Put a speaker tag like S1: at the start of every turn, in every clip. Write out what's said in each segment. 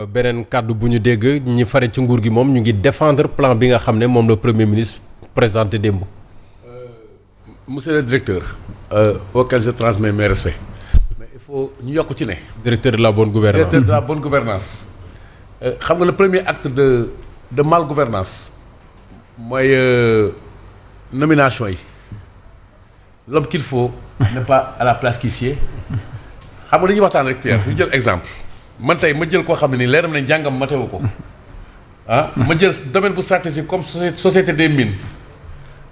S1: beneen kàddu bu ñu dégg ñi fare ci nguur gi moom ñu ngi défendre plan bi nga xam ne moom la premier ministre présenté démb.
S2: Monsieur le directeur. Auquel je transmets mes respects. mais il faut ñu yokk ci ne.
S1: directeur de la bonne gouvernance
S2: directeur de la bonne gouvernance xam nga le premier acte de mal gouvernance mooy nomination yi l'homme qu'il faut n'est pas à la place qui sied. xam nga dañuy waxtaan rek Pierre ñu jël exemple man tey ma jël koo xam ne nii leeram nañ jàngam matewu ko ma jël domaine bu stratégique comme société des mines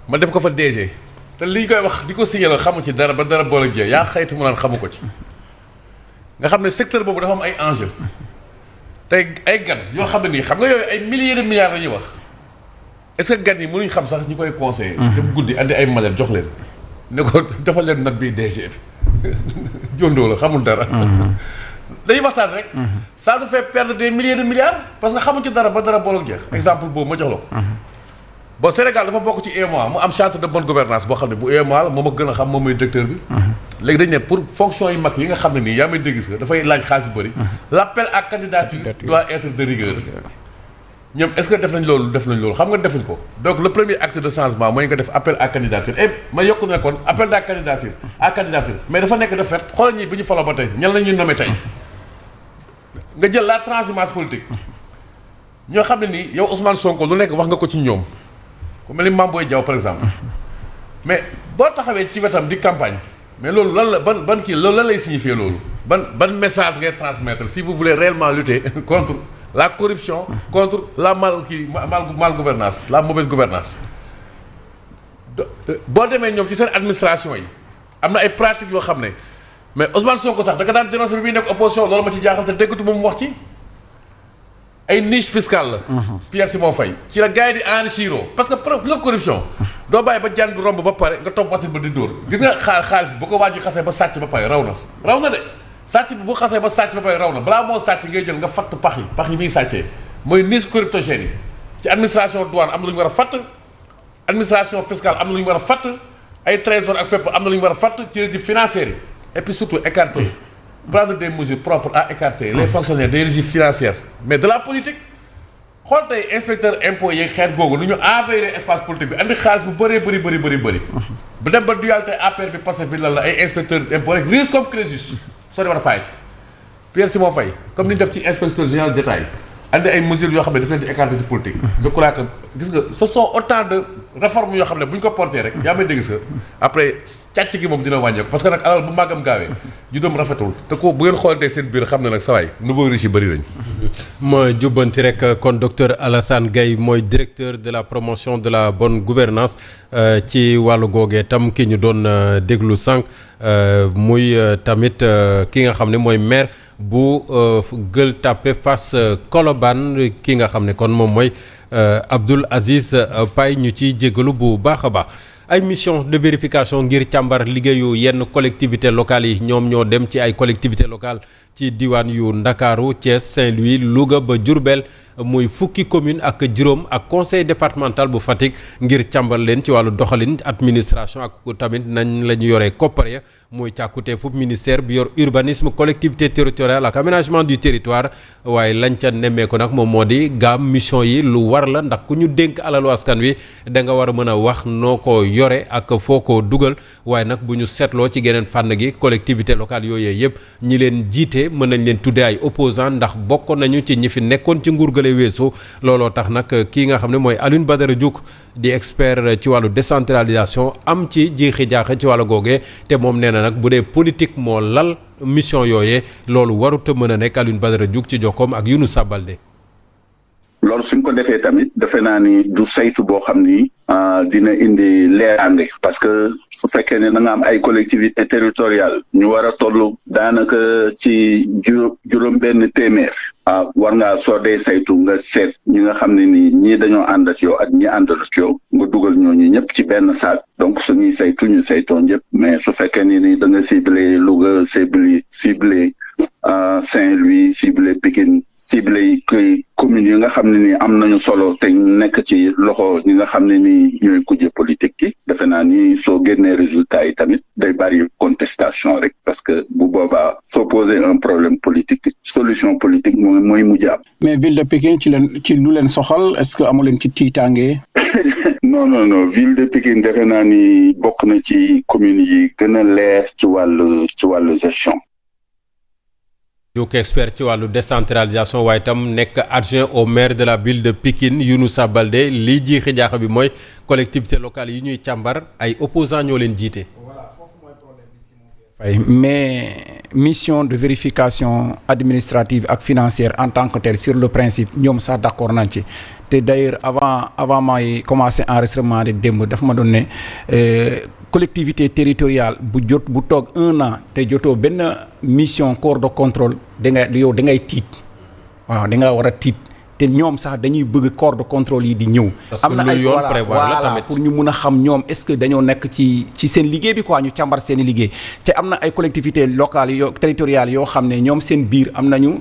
S2: ma def ko fa DG te li ñu koy wax di ko signalé xamu ci dara ba dara boole jee yaa xayti mu naan xamu ko ci nga xam ne secteur boobu dafa am ay enjeu tey ay gan yoo xam ne nii xam nga yooyu ay milliers de milliards la ñuy wax est-ce que gan yi mënuñ xam sax ñi koy conseiller te bu guddi andi ay malade jox leen ne ko dafa leen nag bii DG bi jondoo la xamul dara dañuy waxtaan rek ça nous fait perdre des milliers de milliards parce que xamuñ ci dara ba dara boole jeex exemple boobu ma jox la ko bon Sénégal dafa bokk ci UEMOA mu am charte de bonne gouvernance boo xam ne bu UEMOA la moom a gën a xam moom mooy directeur bi léegi dañ ne pour fonction yu mag yi nga xam ne nii yaa may dégg nga dafay laaj xaalis yu bëri l'appel à candidature doit être de rigueur ñoom est-ce que def nañ loolu xam nga defuñ ko donc le premier acte de changement mooy nga def appel à candidature et ma yokku ne kon appel à candidature mais dafa nekk de fait xoolal ñi bi ñu faloo ba tey ñan la ñuy nommé tey nga jël la transhumance politique ñoo xam ne nii yow Ousmane Sonko lu nekk wax nga ko ci ñoom ku mel ni Mame Boye Diao par exemple mais boo taxawee ci wetam di campagne mais loolu lan la ban kii loolu lan lay signifier loolu ban message ngay transmettre si vous voulez réellement lutter contre la corruption contre la mal gouvernance la mauvaise gouvernance boo demee ñoom ci seen administration yi am na ay pratiques yoo xam ne mais Ousmane Sonko sax da nga daan dénoncer bi muy nekk opposition loolu ma ci jaaxal te déggatu ba mu wax ci ay niche fiscale la. Pierre Simon Faye ci la gars yi di enrichir parce que la corruption doo bàyyi ba jaan bi romb ba pare nga topp watit ba di dóor gis nga xaalis bi bu ko waaj xasee ba sàcc ba pare raw na de sàcc bi bu xasee ba sàcc ba pare raw na balaa moo sàcc ngay jël nga fatt pax yi muy sàccee mooy niche corruptogène yi ci administration douane am na lu ñu war a fatt administration fiscale am na lu ñu war a fatt ay trésor ak fépp am na lu ñu war a fatt ci régie financière yi et puis surtout écarter prendre des mesures propres à écarter les fonctionnaires des régies financières mais de la politique xool tey inspecteur impôt yeeg xeet googu nu ñu envahir espace politique bi andi xaalis bu bëree bëri bu dem ba dualité APR bi passé bi lan la ay inspecteurs impôt rek risque comme Crésus soo de war a fayit Pierre Simon Faye comme ni ñu def ci inspecteur général d'État yi andi ay mesures yoo xam ne daf leen di écarter ci politique je crois que gis nga ce sont autant de réformes yoo xam ne bu ñu ko porté rek yaa may dégg sa après càcc gi moom dina wàññeeku parce que nag alal bu màggam gaawee ju doom rafetul te ko bu ngeen xoolantee seen biir xam ne nag sa waay nouveau riche yi bëri nañ
S1: ma jubbanti rek kon docteur Alassane Gaye mooy directeur de la promotion de la bonne gouvernance ci wàllu googee tam ki ñu doon déglu sànq muy tamit ki nga xam ne mooy maire bu Gueule Tapée Fass Colobane ki nga xam ne kon moom mooy Abdoul Aziz Paye ñu ciy jégalu bu baax a baax ay mission de vérification ngir càmbar liggéeyu yenn collectivités locales yi ñoom ñoo dem ci ay collectivités locales ci diwaan yu Ndakaaru Thiès Saint-Louis Louga ba Diourbel muy fukki commune ak juróom ak conseil départemental bu Fatick ngir càmbar leen ci wàllu doxalin administration ak tamit nañ la ñu yoree koppar ya muy càkkutee fu ministère bi yor urbanisme collectivité territoriale ak aménagement du territoire waaye lañ ca nemmeeku nag moom moo di gaam mission yi lu war la ndax ku ñu dénk alalu askan wi da nga war a mën a wax noo ko yore ak foo ko dugal waaye nag bu ñu seetloo ci geneen fànn gi collectivité locale yooyu yëpp ñi leen jiite mën nañ leen tuddee ay opposants ndax bokk nañu ci ñi fi nekkoon ci nguur gale weesu looloo tax nag kii nga xam ne mooy Alioune Badara Diouk di expert ci wàllu décentralisation am ci jiixi jaaxe ci wàllu googee te moom nee na nag bu dee politique moo lal mission yooyee loolu warut a mën a nekk Alioune Badara Diouk ci jokkoom ak Younous Sabalde.
S3: loolu suñ ko defee tamit defe naa ni du saytu boo xam ni dina indi leeraange parce que su fekkee ne da nga am ay collectivité territoriale ñu war a toll daanaka ci juróom benn téeméer war ngaa soo dee saytu nga seet ñi nga xam ne ni ñii dañoo ànd ak yow ak ñi àndal ak yow nga dugal ñooñu ñëpp ci benn saak donc suñuy saytu ñu saytoo ñëpp mais su fekkee ni da nga ciblé Louga ciblé Saint-Louis ciblé Pikine ciblé communes yi nga xam ne ni am nañu solo te nekk ci loxo ñi nga xam ne ni ñooy kujje politique ki defe naa ni soo génnee résultat yi tamit day bari contestation rek parce que bu boobaa soo poser un problème politique solution politique mooy mujj am.
S4: mais ville de Pikine ci lu leen soxal est-ce que amu leen ci tiitaange.
S3: non ville de Pikine defe naa ni bokk na ci communes yi gën a leer ci wàllu gestion.
S1: juk expert ci wàllu décentralisation waaye itam nekk adjoint au maire de la ville de Pikine Younoussa Baldé lii jiixi jaaxa bi mooy collectivité locale yi ñuy càmbar ay opposants ñoo leen jiite.
S4: voilà foofu mooy problème bi mais mission de vérification administrative ak financière en tant que telle sur le principe ñoom sax d'accord nañ ci te d'ailleurs avant may commencer enregistrement de démb dafa ma doon ne collectivité territoriale bu toog 1 an te jotoo benn mission corps de contrôle da ngay tiit waaw da nga war a tiit te ñoom sax dañuy bëgg corps de contrôle yi di ñëw.
S1: am na ay voilà
S4: pour ñu mun a xam ñoom est-ce que dañoo nekk ci seen liggéey bi quoi ñu càmbar seen liggéey te am na ay collectivités locales territoriales yoo xam ne ñoom seen biir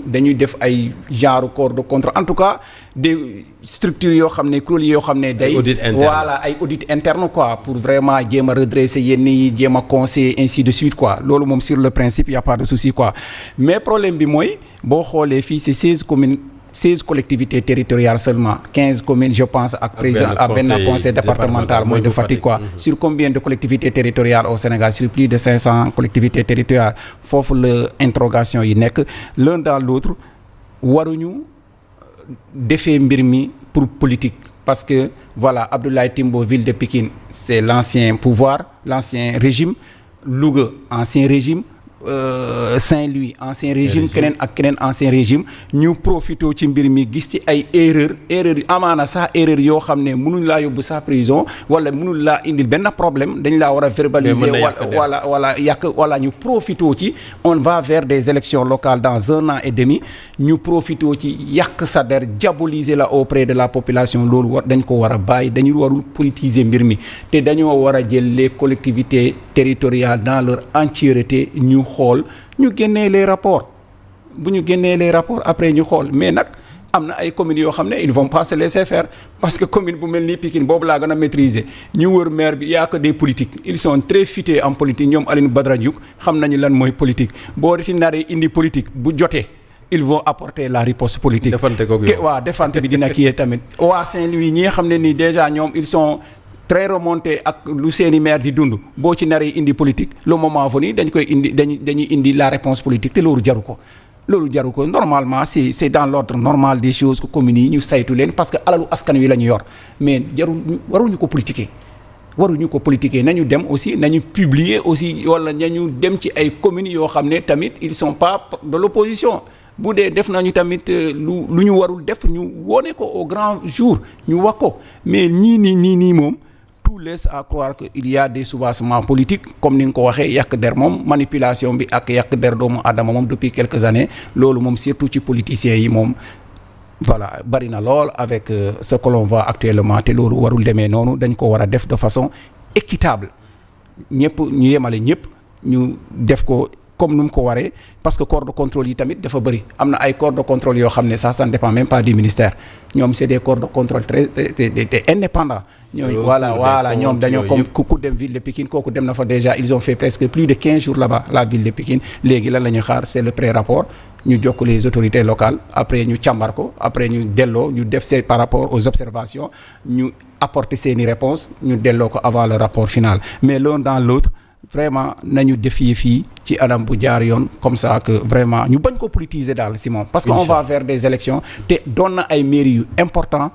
S4: dañuy def ay genre corps de contrôle en tout cas des structures yoo xam ne kuréel yoo xam ne day ay audit interne quoi pour vraiment jéem a redresser yenn yi jéem a conseiller ainsi de suite quoi loolu moom sur le principe y a pas de souci quoi mais problème bi mooy boo xoolee fii c'est 16 collectivités territoriales seulement 15 communes je pense ak président à benn conseil départemental mooy de Fatick quoi sur combien de collectivités territoriales au Sénégal sur plus de 500 collectivités territoriales foofu la interrogation yi nekk l'un dans l'autre waruñu defee mbir mi pour politique parce que voilà Abdoulaye Timbo ville de Pikine c'est l'ancien pouvoir l'ancien régime Louga ancien régime Saint-Louis ancien régime keneen ak keneen ancien régime ñu profité ci mbir mi gis ci ay erreur amaana sax erreur yoo xam ne mënuñ laa yóbbu sa prison wala mënuñ laa indil benn problème dañ laa war a verbaliser wala yàq wala ñu profité ci on va vers des élections locales dans 1 an et demi ñu profité ci yàq sa der diaboliser la auprès de la population loolu dañ ko war a bàyyi dañu warul politiser mbir mi te dañoo war a jël les collectivités territoriales dans leur entièreté ñu xool ñu génnee les rapports bu ñu génnee les rapports après ñu xool mais nag am na ay communes yoo xam ne ils vont pas se laisser faire parce que commune bu mel ni Pikine boobu laa gën a maîtriser ñu wër maire bi yaa que des politiques ils sont très futés en politique ñoom Aline Badara Diouf xam nañu lan mooy politique boo ci naree indi politique bu jotee ils vont apporter la riposte politique. defante bi dina kii tamit waa Saint-Louis ñi nga xam ne nii déjà ñoom ils sont très remonté ak lu seeni maire di dund boo ci naree indi politique le moment venu dañuy indi la réponse politique te loolu jaru ko normalement c'est dans l'ordre normal des choses que communes yi ñu saytu leen parce que alalu askan wi la ñu yor mais waruñu ko politiquer nañu dem aussi nañu publier aussi wala nañu dem ci ay communes yoo xam ne tamit ils sont pas de l'opposition bu dee def nañu tamit lu ñu warul def ñu wone ko au grand jour ñu wax ko mais nii moom tout laisse à croire que il y a des soubassements politiques comme ni nga ko waxee yàq der moom manipulation bi ak yàq der doomu adama moom depuis quelques années loolu moom surtout ci politiciens yi moom voilà bari na lool avec ce que l'on voit actuellement te loolu warul demee noonu dañ ko war a def de façon équitable ñëpp ñu yemale ñëpp ñu def ko comme nu mu ko waree parce que corps de contrôle yi tamit dafa bëri am na ay corps de contrôle yoo xam ne ça ne dépend même pas du ministère ñoom c'est des corps de contrôle très indépendants ñooñu voilà ñoom dañoo comme ku dem ville de Pikine kooku dem na fa déjà ils ont fait presque plus de 15 jours là-bas la ville de Pikine léegi lan la ñuy xaar c'est le pré-rapport ñu jokk les autorités locales après ñu càmbar ko après ñu delloo ñu def c'est par rapport aux observations ñu apporter seeni réponses ñu delloo ko avant le rapport final mais l'un dans l'autre vraiment nañu défier fii ci anam bu jaar yoon comme ça que vraiment ñu bañ ko politiser daal Simon parce que on va vers des élections te doon na ay mairies yu important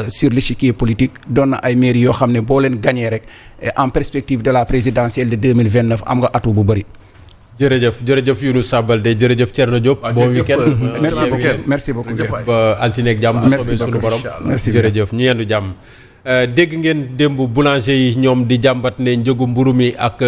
S4: sur l'échiquier politique doon na ay mairies yoo xam ne boo leen gagné rek en perspective de la présidentielle de 2029 am nga atu bu bëri.
S1: jërëjëf Younoussa Baldé jërëjëf Thierno Diop. bon week-end
S4: merci beaucoup
S1: ba altine ak jàmm. merci beaucoup sunu borom jërëjëf ñu yendu jàmm. dégg ngeen démb boulanger yi ñoom di jàmbat ne njëgu mburu mi ak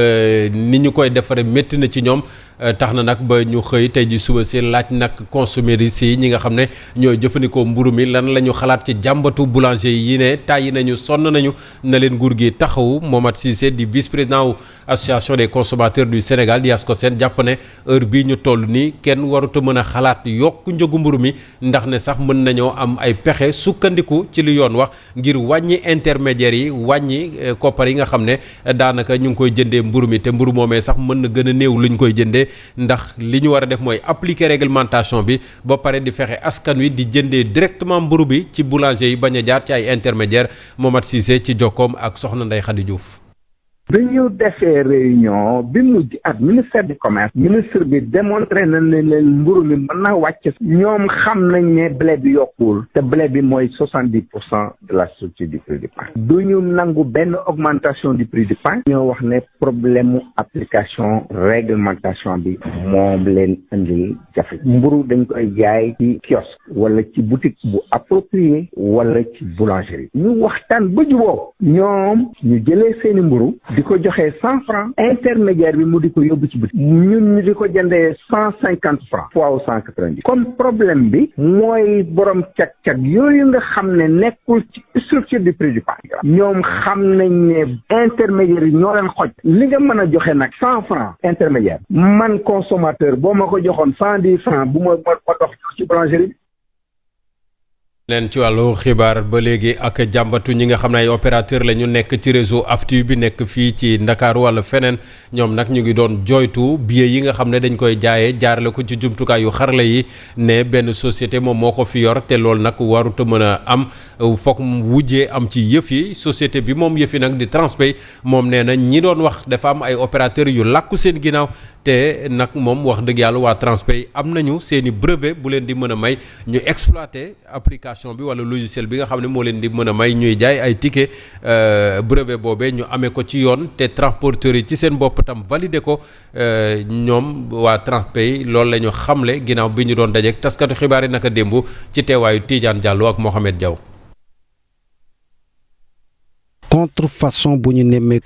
S1: ni ñu koy defaree métti na ci ñoom tax na nag ba ñu xëy tey ji suba si laaj nag consommateurs yi ñi nga xam ne ñooy jëfandikoo mburu mi lan la ñu xalaat ci jàmbatu boulanger yi ne tàyyi nañu sonn nañu na leen nguur gi taxawu. Momat Cissé di vice-président wu association des consommateurs du Sénégal di ASCOSEN jàpp ne heure bii ñu toll nii kenn waruta mën a xalaat yokk njëgu mburu mi ndax ne sax mën nañoo am ay pexe sukkandiku ci li yoon wax ngir wàññi intermédiaires yi wàññi koppar yi nga xam ne daanaka ñu ngi koy jëndee mburu mi te mburu moomee sax mën na gën a néew luñ koy jëndee ndax li ñu war a def mooy appliquer réglementation bi ba pare di fexe askan wi di jëndee directement mburu bi ci boulanger yi bañ a jaar ci ay intermédiaires. Momat Cissé ci jokkoom ak Soxna Ndeye Khady Diouf.
S5: bi ñu defee réunion bi mujj ak ministère du commerce ministre bi démontré na ne leen mburu mi mën na wàcc ñoom xam nañ ne blé bi yokkuwul te blé bi mooy 70% de la structure du prix du pain du ñu nangu benn augmentation du prix du pain ñoo wax ne problème mu application réglementation bi moom leen indil jafe mburu dañ koy jaay ci kiosque wala ci boutique bu approprié wala ci boulangerie ñu waxtaan ba juboo ñoom ñu jëlee seeni mburu di ko joxee 100 francs intermédiaire bi mu di ko yóbbu ci boutique ñun ñu di ko jëndee 150 francs fois 190 comme problème bi mooy borom cag-cag yooyu nga xam ne nekkul ci structure du prix du pain ñoom xam nañ ne intermédiaire yi ñoo leen xoj li nga mën a joxe nag 100 francs intermédiaire man consommateur boo ma ko joxoon 110 francs bu ma dox ci boulangerie bi.
S1: leen ci wàllu xibaar ba léegi ak jàmbatu ñi nga xam ne ay opérateur la ñu nekk ci réseau AFTU bi nekk fii ci Ndakaaru wala feneen ñoom nag ñu ngi doon jooytu billet yi nga xam ne dañ koy jaayee jaarale ko ci jumtukaay yu xarala yi ne benn société moom moo ko fi yor te loolu nag warut a mën a am foog wujjee am ci yëf yi société bi moom yëf yi nag di Transpay moom nee na ñi doon wax dafa am ay opérateurs yu làkku seen ginnaaw te nag moom wax dëgg yàlla waa Transpay am nañu seen i brevet bu leen di mën a may ñu exploiter application bi wala logiciel bi nga xam ne moo leen di mën a may ñuy jaay ay ticket brevet boobee ñu amee ko ci yoon te transporteurs yi ci seen bopp tam validé ko ñoom waa Transpay loolu la ñu xamle ginnaaw bi ñu doon dajeek taskatu xibaar yi naka démb ci teewaayu Tidiane Diallo ak Mohamed Diaw.
S6: contrefaçon bu ñu nemmeeku